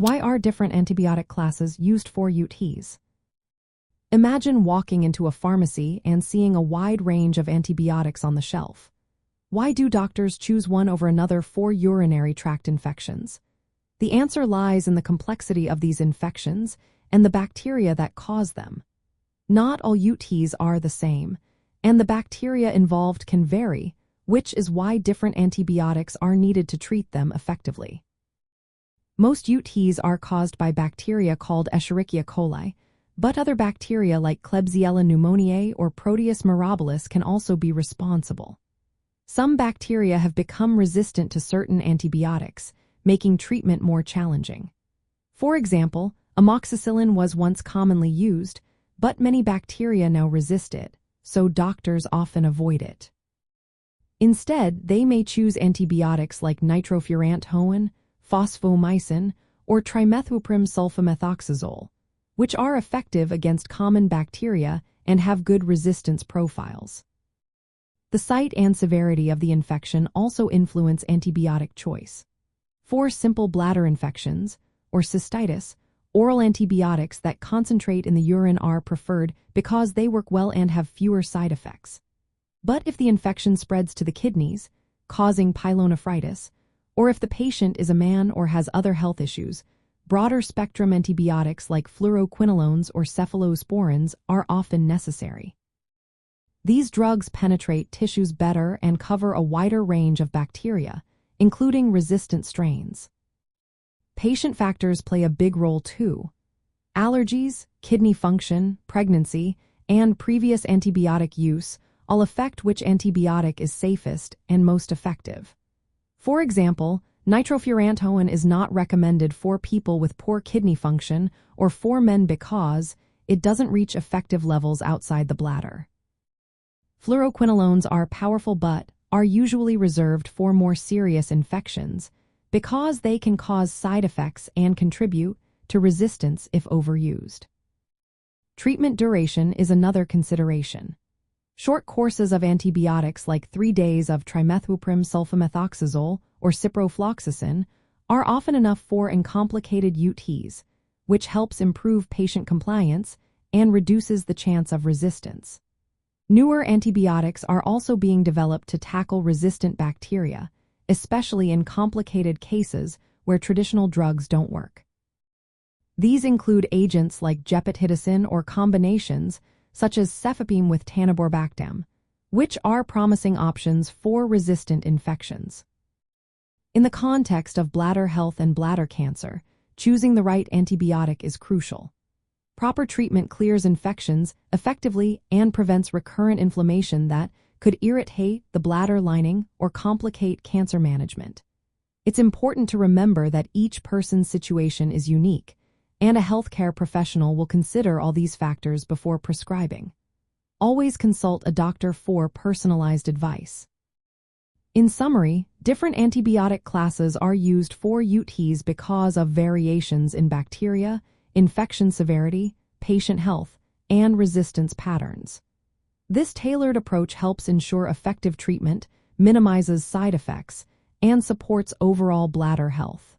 Why are different antibiotic classes used for UTIs? Imagine walking into a pharmacy and seeing a wide range of antibiotics on the shelf. Why do doctors choose one over another for urinary tract infections? The answer lies in the complexity of these infections and the bacteria that cause them. Not all UTIs are the same, and the bacteria involved can vary, which is why different antibiotics are needed to treat them effectively. Most UTIs are caused by bacteria called Escherichia coli, but other bacteria like Klebsiella pneumoniae or Proteus mirabilis can also be responsible. Some bacteria have become resistant to certain antibiotics, making treatment more challenging. For example, amoxicillin was once commonly used, but many bacteria now resist it, so doctors often avoid it. Instead, they may choose antibiotics like nitrofurantoin, fosfomycin, or trimethoprim sulfamethoxazole, which are effective against common bacteria and have good resistance profiles. The site and severity of the infection also influence antibiotic choice. For simple bladder infections, or cystitis, oral antibiotics that concentrate in the urine are preferred because they work well and have fewer side effects. But if the infection spreads to the kidneys, causing pyelonephritis, or if the patient is a man or has other health issues, broader-spectrum antibiotics like fluoroquinolones or cephalosporins are often necessary. These drugs penetrate tissues better and cover a wider range of bacteria, including resistant strains. Patient factors play a big role too. Allergies, kidney function, pregnancy, and previous antibiotic use all affect which antibiotic is safest and most effective. For example, nitrofurantoin is not recommended for people with poor kidney function or for men because it doesn't reach effective levels outside the bladder. Fluoroquinolones are powerful but are usually reserved for more serious infections because they can cause side effects and contribute to resistance if overused. Treatment duration is another consideration. Short courses of antibiotics like 3 days of trimethoprim sulfamethoxazole or ciprofloxacin are often enough for uncomplicated UTIs, which helps improve patient compliance and reduces the chance of resistance. Newer antibiotics are also being developed to tackle resistant bacteria, especially in complicated cases where traditional drugs don't work. These include agents like gepotidacin or combinations such as cefepime with taniborbactam, which are promising options for resistant infections. In the context of bladder health and bladder cancer, choosing the right antibiotic is crucial. Proper treatment clears infections effectively and prevents recurrent inflammation that could irritate the bladder lining or complicate cancer management. It's important to remember that each person's situation is unique, and a healthcare professional will consider all these factors before prescribing. Always consult a doctor for personalized advice. In summary, different antibiotic classes are used for UTIs because of variations in bacteria, infection severity, patient health, and resistance patterns. This tailored approach helps ensure effective treatment, minimizes side effects, and supports overall bladder health.